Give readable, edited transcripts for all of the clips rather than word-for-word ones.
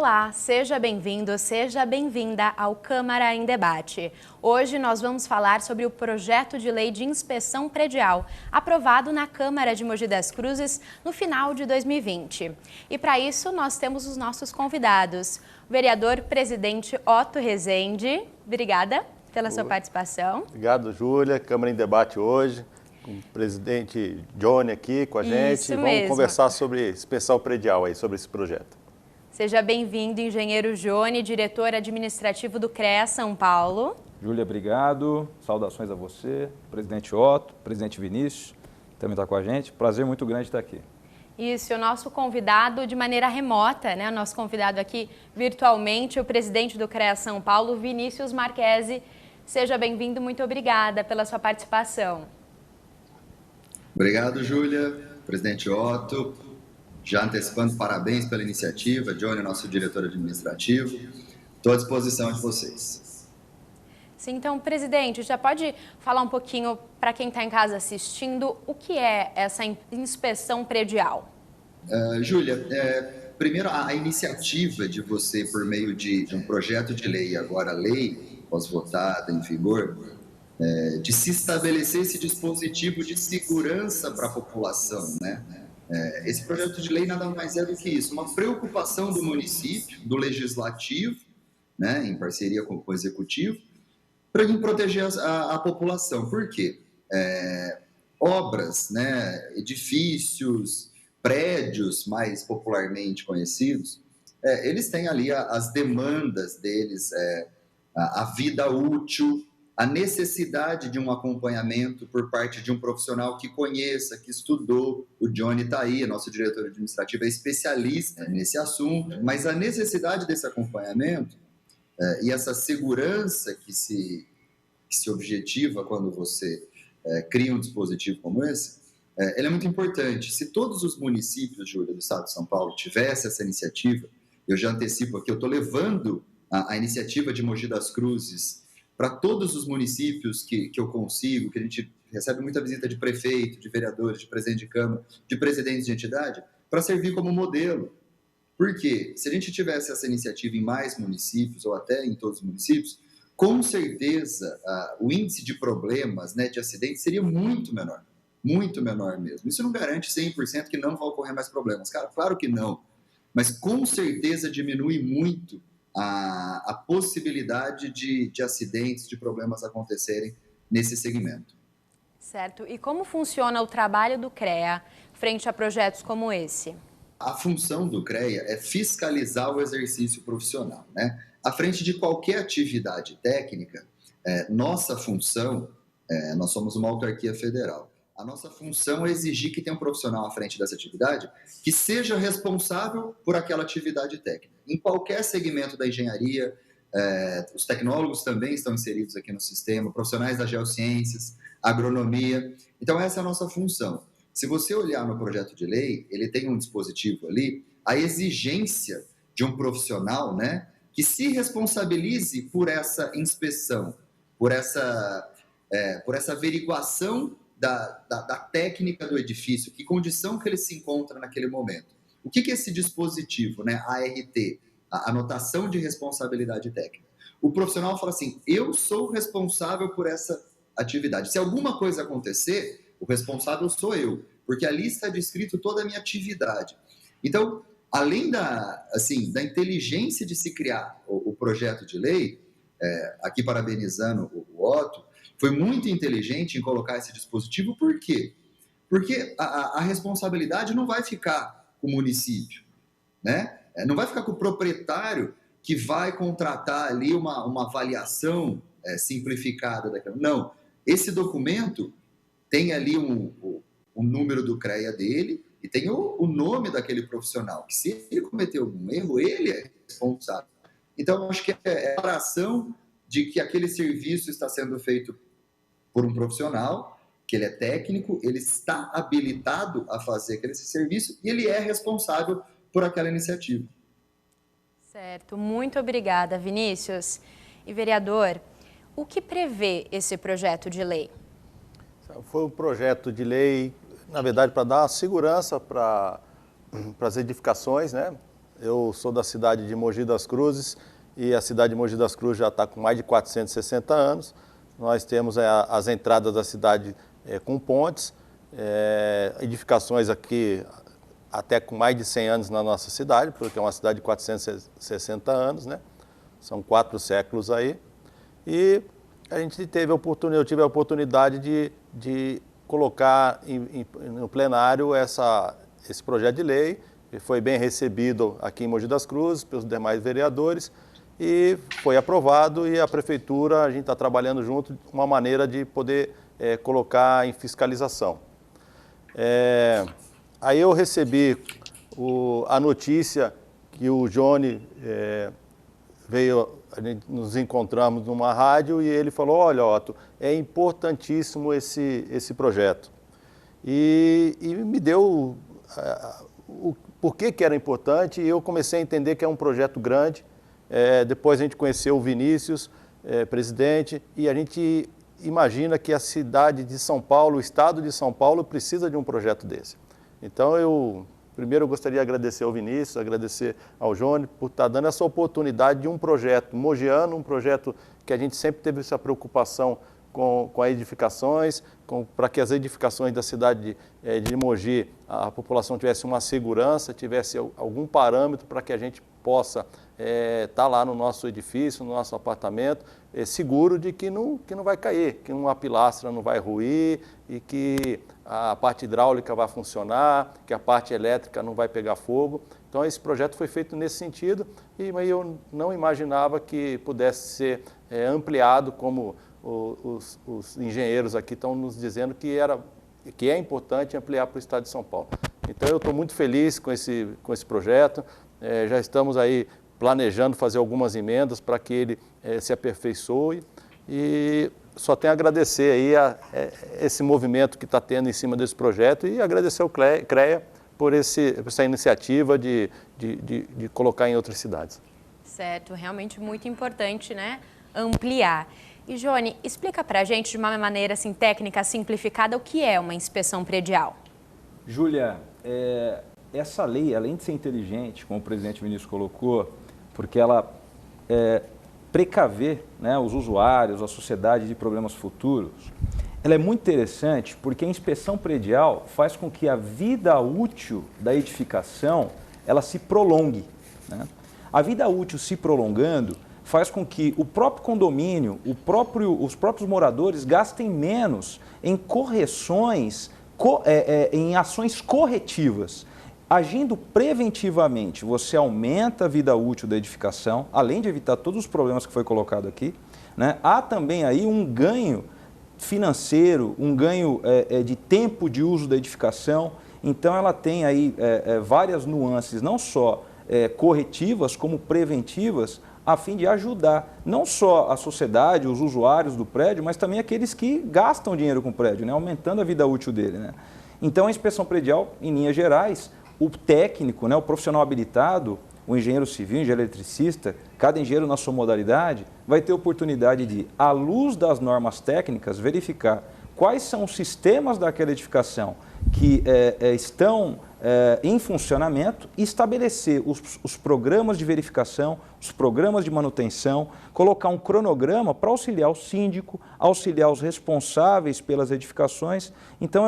Olá, seja bem-vindo, seja bem-vinda ao Câmara em Debate. Hoje nós vamos falar sobre o projeto de lei de inspeção predial, aprovado na Câmara de Mogi das Cruzes no final de 2020. E para isso nós temos os nossos convidados. O vereador presidente Otto Rezende, obrigada pela sua participação. Obrigado, Júlia. Câmara em Debate hoje, com o presidente Johnny aqui com a gente. Isso Vamos mesmo. conversar sobre inspeção predial aí, sobre esse projeto. Seja bem-vindo, engenheiro Johnny, diretor administrativo do CREA São Paulo. Júlia, obrigado. Saudações a você, presidente Otto, presidente Vinícius, que também está com a gente. Prazer muito grande estar aqui. Isso, o nosso convidado de maneira remota, né? O nosso convidado aqui virtualmente, o presidente do CREA São Paulo, Vinícius Marquesi. Seja bem-vindo, muito obrigada pela sua participação. Obrigado, Júlia, presidente Otto. Já antecipando, parabéns pela iniciativa. Johnny, nosso diretor administrativo. Estou à disposição de vocês. Sim, então, presidente, já pode falar um pouquinho para quem está em casa assistindo o que é essa inspeção predial? Júlia, primeiro a iniciativa de você, por meio de um projeto de lei, agora lei, pós-votada, em vigor, de se estabelecer esse dispositivo de segurança para a população, né? Esse projeto de lei nada mais é do que isso, uma preocupação do município, do legislativo, né, em parceria com o executivo, para proteger a população. Por quê? Obras, né, edifícios, prédios mais popularmente conhecidos, eles têm ali as demandas deles, a vida útil, a necessidade de um acompanhamento por parte de um profissional que conheça, que estudou. O Johnny está aí, nosso diretor administrativo, é especialista nesse assunto, mas a necessidade desse acompanhamento e essa segurança que se objetiva quando você cria um dispositivo como esse, ele é muito importante. Se todos os municípios, Júlia, do estado de São Paulo tivessem essa iniciativa, eu já antecipo aqui, eu estou levando a iniciativa de Mogi das Cruzes para todos os municípios que eu consigo, que a gente recebe muita visita de prefeito, de vereadores, de presidente de câmara, de presidentes de entidade, para servir como modelo. Por quê? Se a gente tivesse essa iniciativa em mais municípios, ou até em todos os municípios, com certeza o índice de problemas, né, de acidentes seria muito menor mesmo. Isso não garante 100% que não vai ocorrer mais problemas. Cara, claro que não, mas com certeza diminui muito a possibilidade de acidentes, de problemas acontecerem nesse segmento. Certo. E como funciona o trabalho do CREA frente a projetos como esse? A função do CREA é fiscalizar o exercício profissional, né? À frente de qualquer atividade técnica, nossa função, nós somos uma autarquia federal, a nossa função é exigir que tenha um profissional à frente dessa atividade que seja responsável por aquela atividade técnica. Em qualquer segmento da engenharia, os tecnólogos também estão inseridos aqui no sistema, profissionais das geociências, agronomia. Então, essa é a nossa função. Se você olhar no projeto de lei, ele tem um dispositivo ali, a exigência de um profissional, né, que se responsabilize por essa inspeção, por essa averiguação da técnica do edifício, que condição que ele se encontra naquele momento. O que é esse dispositivo, né? ART, a anotação de responsabilidade técnica. O profissional fala assim, eu sou responsável por essa atividade. Se alguma coisa acontecer, o responsável sou eu, porque ali está descrito toda a minha atividade. Então, além da inteligência de se criar o projeto de lei, aqui parabenizando o Otto, foi muito inteligente em colocar esse dispositivo. Por quê? Porque a responsabilidade não vai ficar com o município, né? Não vai ficar com o proprietário que vai contratar ali uma avaliação simplificada daquela. Não, esse documento tem ali um número do CREA dele e tem o nome daquele profissional, que se ele cometeu algum erro, ele é responsável. Então, eu acho que é a declaração de que aquele serviço está sendo feito por um profissional, que ele é técnico, ele está habilitado a fazer aquele serviço e ele é responsável por aquela iniciativa. Certo, muito obrigada, Vinícius. E, vereador, o que prevê esse projeto de lei? Foi um projeto de lei, na verdade, para dar segurança para as edificações, né? Eu sou da cidade de Mogi das Cruzes e a cidade de Mogi das Cruzes já está com mais de 460 anos. Nós temos as entradas da cidade com pontes, edificações aqui até com mais de 100 anos na nossa cidade, porque é uma cidade de 460 anos, né? São 4 séculos aí. E eu tive a oportunidade de colocar no plenário esse projeto de lei, que foi bem recebido aqui em Mogi das Cruzes pelos demais vereadores e foi aprovado, e a prefeitura, a gente está trabalhando junto uma maneira de poder colocar em fiscalização. Aí eu recebi a notícia que o Johnny nos encontramos numa rádio e ele falou: olha, Otto, é importantíssimo esse projeto. E me deu o porquê que era importante, e eu comecei a entender que é um projeto grande. Depois a gente conheceu o Vinícius, presidente, e a gente imagina que a cidade de São Paulo, o estado de São Paulo, precisa de um projeto desse. Então, primeiro eu gostaria de agradecer ao Vinícius, agradecer ao Johnny por estar dando essa oportunidade de um projeto mogiano, um projeto que a gente sempre teve essa preocupação com as edificações, para que as edificações da cidade de Mogi, a população tivesse uma segurança, tivesse algum parâmetro para que a gente possa estar lá no nosso edifício, no nosso apartamento, seguro de que não vai cair, que uma pilastra não vai ruir e que a parte hidráulica vai funcionar, que a parte elétrica não vai pegar fogo. Então esse projeto foi feito nesse sentido, mas eu não imaginava que pudesse ser ampliado, como os engenheiros aqui estão nos dizendo que é importante ampliar para o estado de São Paulo. Então eu estou muito feliz com esse projeto, já estamos aí planejando fazer algumas emendas para que ele se aperfeiçoe, e só tenho a agradecer aí esse movimento que está tendo em cima desse projeto, e agradecer ao CREA por essa iniciativa de colocar em outras cidades. Certo, realmente muito importante, né, ampliar. E, Johnny, explica para a gente de uma maneira assim, técnica, simplificada, o que é uma inspeção predial. Júlia, essa lei, além de ser inteligente, como o presidente Vinícius colocou, porque ela precaver, né, os usuários, a sociedade de problemas futuros, ela é muito interessante porque a inspeção predial faz com que a vida útil da edificação ela se prolongue, né? A vida útil se prolongando faz com que o próprio condomínio, os próprios moradores gastem menos em correções, em ações corretivas. Agindo preventivamente, você aumenta a vida útil da edificação, além de evitar todos os problemas que foi colocado aqui, né? Há também aí um ganho financeiro, um ganho de tempo de uso da edificação. Então ela tem aí várias nuances, não só corretivas como preventivas, a fim de ajudar não só a sociedade, os usuários do prédio, mas também aqueles que gastam dinheiro com o prédio, né? Aumentando a vida útil dele, né? Então a inspeção predial, em linhas gerais, o técnico, né, o profissional habilitado, o engenheiro civil, o engenheiro eletricista, cada engenheiro na sua modalidade, vai ter oportunidade de, à luz das normas técnicas, verificar quais são os sistemas daquela edificação que estão em funcionamento e estabelecer os programas de verificação, os programas de manutenção, colocar um cronograma para auxiliar o síndico, auxiliar os responsáveis pelas edificações. Então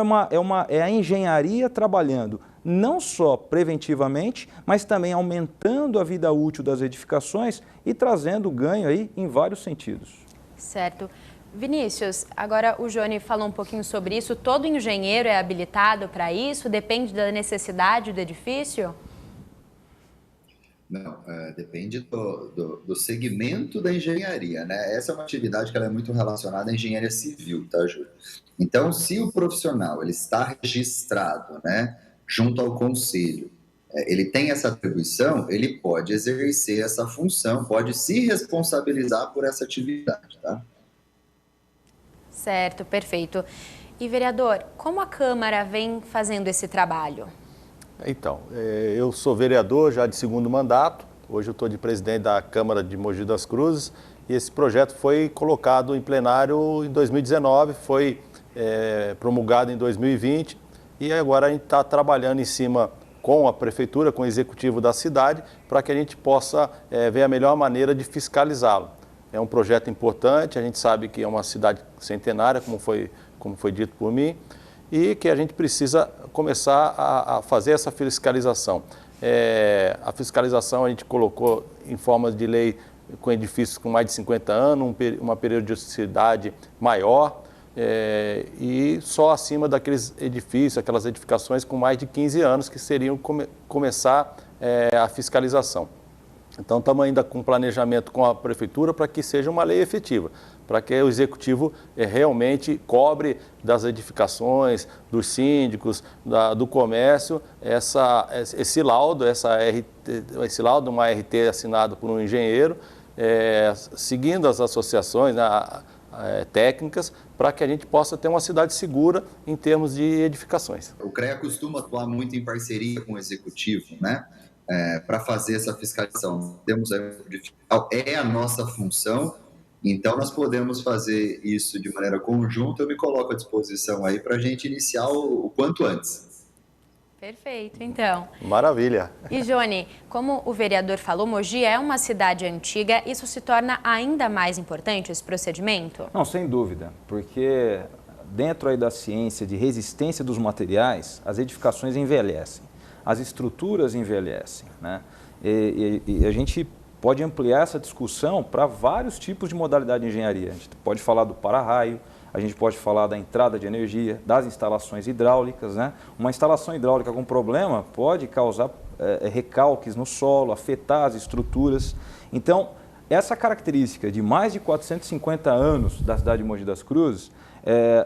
é a engenharia trabalhando não só preventivamente, mas também aumentando a vida útil das edificações e trazendo ganho aí em vários sentidos. Certo. Vinícius, agora o Johnny falou um pouquinho sobre isso. Todo engenheiro é habilitado para isso? Depende da necessidade do edifício? Não, depende do segmento da engenharia, né? Essa é uma atividade que ela é muito relacionada à engenharia civil, tá, Júlio? Então, se o profissional ele está registrado, né, junto ao conselho, ele tem essa atribuição, ele pode exercer essa função, pode se responsabilizar por essa atividade, tá? Certo, perfeito. E, vereador, como a Câmara vem fazendo esse trabalho? Então, eu sou vereador já de segundo mandato, hoje eu estou de presidente da Câmara de Mogi das Cruzes, e esse projeto foi colocado em plenário em 2019, foi promulgado em 2020, e agora a gente está trabalhando em cima com a prefeitura, com o executivo da cidade, para que a gente possa ver a melhor maneira de fiscalizá-lo. É um projeto importante, a gente sabe que é uma cidade centenária, como foi dito por mim, e que a gente precisa começar a fazer essa fiscalização. A fiscalização a gente colocou em forma de lei com edifícios com mais de 50 anos, uma periodicidade maior, e só acima daqueles edifícios, aquelas edificações com mais de 15 anos que seriam começar a fiscalização. Então, estamos ainda com planejamento com a prefeitura para que seja uma lei efetiva, para que o executivo realmente cobre das edificações, dos síndicos, do comércio, esse laudo, esse laudo, uma RT assinado por um engenheiro, seguindo as associações técnicas, para que a gente possa ter uma cidade segura em termos de edificações. O CREA costuma atuar muito em parceria com o executivo, né? Para fazer essa fiscalização. Temos a nossa função, então nós podemos fazer isso de maneira conjunta. Eu me coloco à disposição aí para a gente iniciar o quanto antes. Perfeito, então. Maravilha. E, Johnny, como o vereador falou, Mogi é uma cidade antiga, isso se torna ainda mais importante, esse procedimento? Não, sem dúvida, porque dentro aí da ciência de resistência dos materiais, as edificações envelhecem. As estruturas envelhecem, né? E a gente pode ampliar essa discussão para vários tipos de modalidade de engenharia. A gente pode falar do para-raio, a gente pode falar da entrada de energia, das instalações hidráulicas, né? Uma instalação hidráulica com problema pode causar recalques no solo, afetar as estruturas. Então, essa característica de mais de 450 anos da cidade de Mogi das Cruzes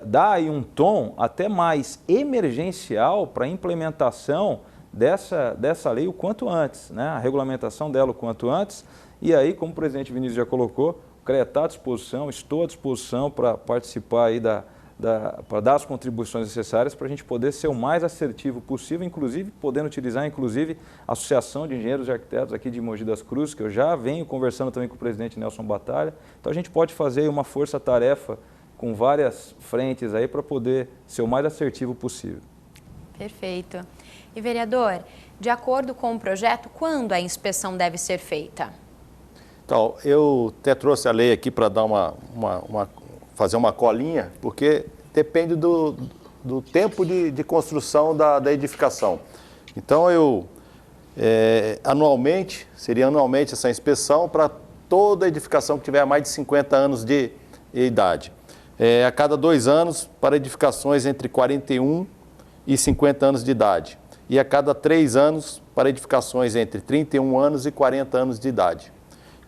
dá aí um tom até mais emergencial para a implementação dessa lei o quanto antes, né? A regulamentação dela o quanto antes. E aí, como o presidente Vinícius já colocou, o CREA está à disposição, estou à disposição para participar aí para dar as contribuições necessárias para a gente poder ser o mais assertivo possível, inclusive podendo utilizar a Associação de Engenheiros e Arquitetos aqui de Mogi das Cruzes, que eu já venho conversando também com o presidente Nelson Batalha. Então a gente pode fazer uma força-tarefa com várias frentes aí para poder ser o mais assertivo possível. Perfeito. E, vereador, de acordo com o projeto, quando a inspeção deve ser feita? Então, eu até trouxe a lei aqui para dar fazer uma colinha, porque depende do tempo de construção da edificação. Então, seria anualmente essa inspeção para toda edificação que tiver mais de 50 anos de idade. A cada 2 anos para edificações entre 41 e 50 anos de idade. E a cada 3 anos para edificações entre 31 anos e 40 anos de idade.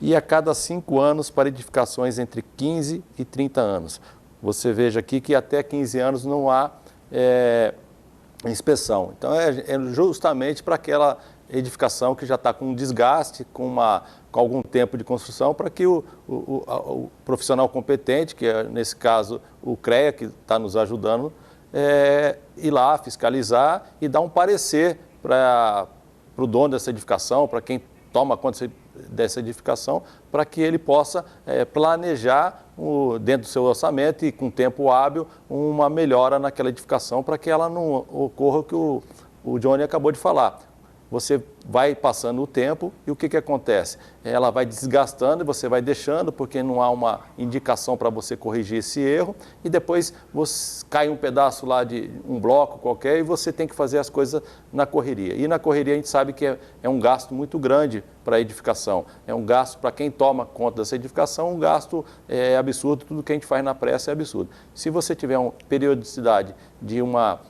E a cada 5 anos para edificações entre 15 e 30 anos. Você veja aqui que até 15 anos não há inspeção. Então, é justamente para aquela edificação que já está com desgaste, com algum tempo de construção, para que o profissional competente, que é, nesse caso, o CREA, que está nos ajudando, ir lá, fiscalizar e dar um parecer para o dono dessa edificação, para quem toma conta dessa edificação, para que ele possa planejar dentro do seu orçamento e com tempo hábil uma melhora naquela edificação para que ela não ocorra o que o Johnny acabou de falar. Você vai passando o tempo e o que acontece? Ela vai desgastando e você vai deixando porque não há uma indicação para você corrigir esse erro e depois cai um pedaço lá de um bloco qualquer e você tem que fazer as coisas na correria. E na correria a gente sabe que é um gasto muito grande para a edificação. É um gasto para quem toma conta dessa edificação, um gasto absurdo, tudo que a gente faz na pressa é absurdo. Se você tiver uma periodicidade de uma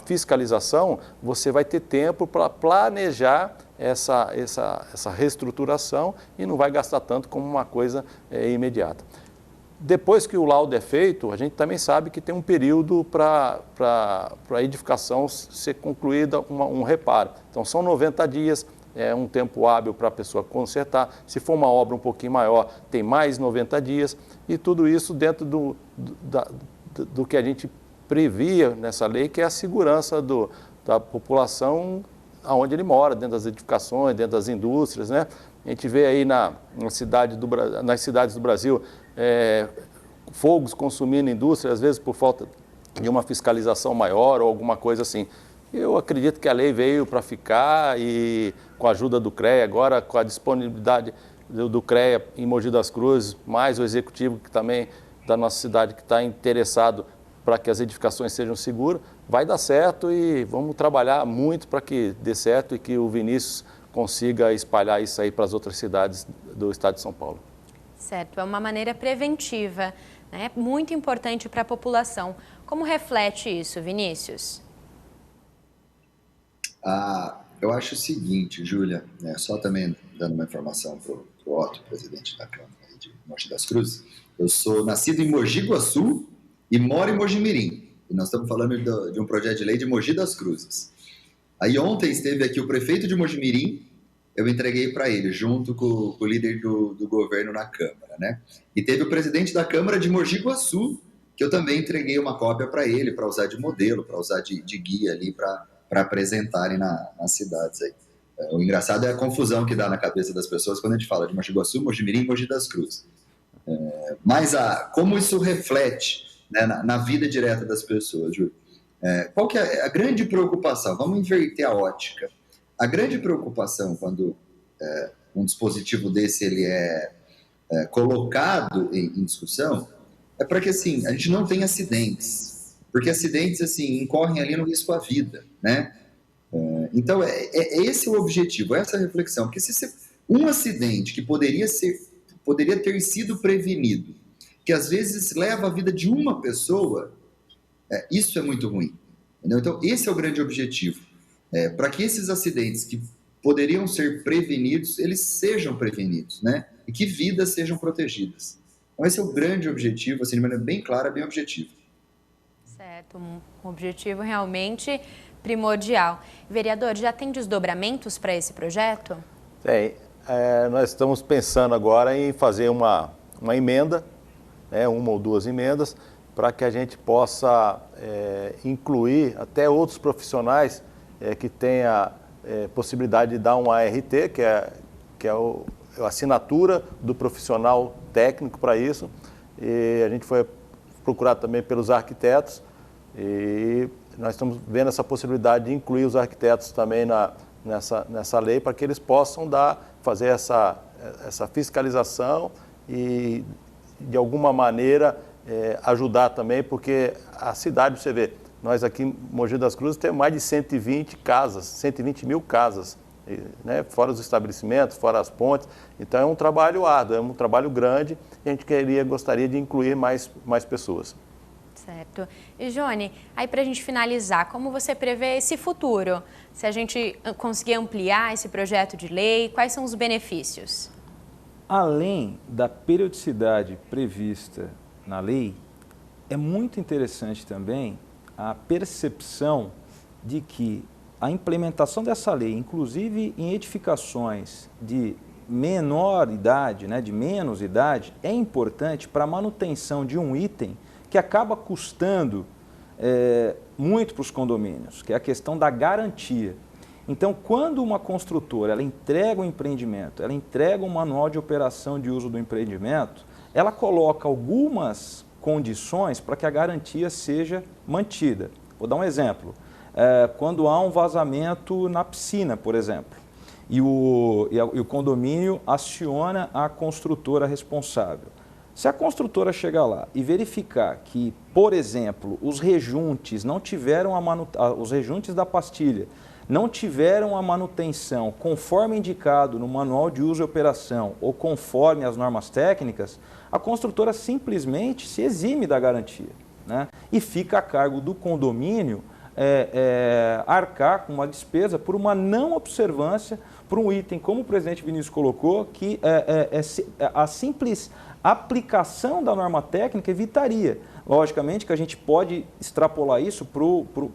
fiscalização, você vai ter tempo para planejar essa reestruturação e não vai gastar tanto como uma coisa imediata. Depois que o laudo é feito, a gente também sabe que tem um período para a edificação ser concluída, um reparo. Então, são 90 dias, é um tempo hábil para a pessoa consertar. Se for uma obra um pouquinho maior, tem mais 90 dias. E tudo isso dentro do que a gente previa nessa lei, que é a segurança da população aonde ele mora, dentro das edificações, dentro das indústrias, né? A gente vê aí nas cidades do Brasil fogos consumindo indústria, às vezes por falta de uma fiscalização maior ou alguma coisa assim. Eu acredito que a lei veio para ficar e com a ajuda do CREA, agora com a disponibilidade do CREA em Mogi das Cruzes, mais o executivo que também da nossa cidade que está interessado para que as edificações sejam seguras, vai dar certo e vamos trabalhar muito para que dê certo e que o Vinícius consiga espalhar isso aí para as outras cidades do estado de São Paulo. Certo, é uma maneira preventiva, né? Muito importante para a população. Como reflete isso, Vinícius? Eu acho o seguinte, Júlia, só também dando uma informação para o Otto, presidente da Câmara de Mogi das Cruzes. Eu sou nascido em Mogi Guaçu e moro em Mojimirim. E nós estamos falando de um projeto de lei de Mogi das Cruzes. Aí ontem esteve aqui o prefeito de Mojimirim, eu entreguei para ele, junto com o líder do governo na Câmara, né? E teve o presidente da Câmara de Mogi Guaçu, que eu também entreguei uma cópia para ele, para usar de modelo, para usar de guia ali, para apresentarem nas cidades aí. O engraçado é a confusão que dá na cabeça das pessoas quando a gente fala de Mogi Guaçu, Mojimirim e Mogi das Cruzes. Mas como isso reflete, né, na vida direta das pessoas, Júlio? Qual que é a grande preocupação? Vamos inverter a ótica. A grande preocupação quando um dispositivo desse ele é colocado em discussão é para que assim, a gente não tenha acidentes, porque acidentes assim, incorrem ali no risco à vida, né? Então, esse é o objetivo, essa reflexão, porque se um acidente que poderia ter sido prevenido, que às vezes leva a vida de uma pessoa, isso é muito ruim. Entendeu? Então, esse é o grande objetivo, para que esses acidentes que poderiam ser prevenidos, eles sejam prevenidos, né? E que vidas sejam protegidas. Então, esse é o grande objetivo, assim, de maneira bem clara, bem objetiva. Certo, um objetivo realmente primordial. Vereador, já tem desdobramentos para esse projeto? Tem. Nós estamos pensando agora em fazer uma emenda, uma ou duas emendas, para que a gente possa incluir até outros profissionais que tenha possibilidade de dar um ART, que é a assinatura do profissional técnico para isso. E a gente foi procurar também pelos arquitetos e nós estamos vendo essa possibilidade de incluir os arquitetos também nessa lei para que eles possam fazer essa fiscalização e, de alguma maneira, ajudar também, porque a cidade, você vê, nós aqui em Mogi das Cruzes temos mais de 120 mil casas, né, fora os estabelecimentos, fora as pontes. Então é um trabalho árduo, é um trabalho grande e a gente gostaria de incluir mais pessoas. Certo. E, Johnny, aí para a gente finalizar, como você prevê esse futuro? Se a gente conseguir ampliar esse projeto de lei, quais são os benefícios? Além da periodicidade prevista na lei, é muito interessante também a percepção de que a implementação dessa lei, inclusive em edificações de menor idade, né, de menos idade, é importante para a manutenção de um item que acaba custando muito para os condomínios, que é a questão da garantia. Então, quando uma construtora ela entrega um empreendimento, ela entrega um manual de operação de uso do empreendimento, ela coloca algumas condições para que a garantia seja mantida. Vou dar um exemplo. Quando há um vazamento na piscina, por exemplo, e o condomínio aciona a construtora responsável. Se a construtora chegar lá e verificar que, por exemplo, os rejuntes não tiveram os rejuntes da pastilha não tiveram a manutenção conforme indicado no manual de uso e operação ou conforme as normas técnicas, a construtora simplesmente se exime da garantia, né? E fica a cargo do condomínio arcar com uma despesa por uma não observância por um item, como o presidente Vinícius colocou, que a simples aplicação da norma técnica evitaria. Logicamente que a gente pode extrapolar isso para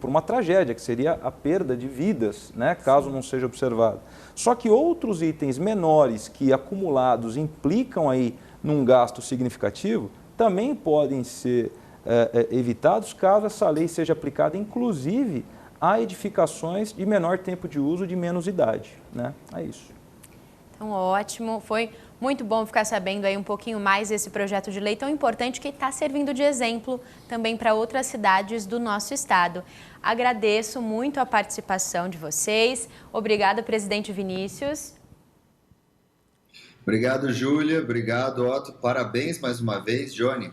uma tragédia, que seria a perda de vidas, né, caso não seja observado. Só que outros itens menores que acumulados implicam aí num gasto significativo também podem ser evitados caso essa lei seja aplicada, inclusive, a edificações de menor tempo de uso, de menos idade, né? É isso. Então, ótimo. Foi Muito bom ficar sabendo aí um pouquinho mais desse projeto de lei tão importante que está servindo de exemplo também para outras cidades do nosso estado. Agradeço muito a participação de vocês. Obrigada, presidente Vinícius. Obrigado, Júlia. Obrigado, Otto. Parabéns mais uma vez, Johnny.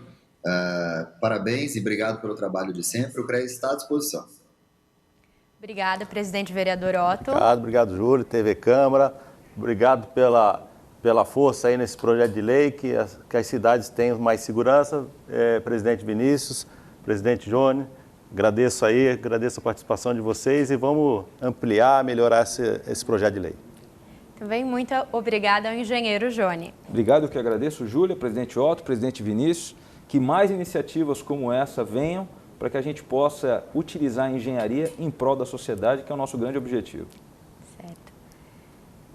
Parabéns e obrigado pelo trabalho de sempre. O CREA está à disposição. Obrigada, presidente vereador Otto. Obrigado, Júlio, TV Câmara. Obrigado pela força aí nesse projeto de lei, que as cidades tenham mais segurança. Presidente Vinícius, presidente Johnny, agradeço a participação de vocês e vamos ampliar, melhorar esse projeto de lei. Também muito obrigada ao engenheiro Johnny. Obrigado, eu que agradeço, Júlia, presidente Otto, presidente Vinícius, que mais iniciativas como essa venham para que a gente possa utilizar a engenharia em prol da sociedade, que é o nosso grande objetivo. Certo.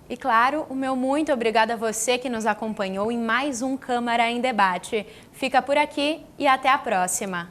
E claro, o meu muito obrigado a você que nos acompanhou em mais um Câmara em Debate. Fica por aqui e até a próxima.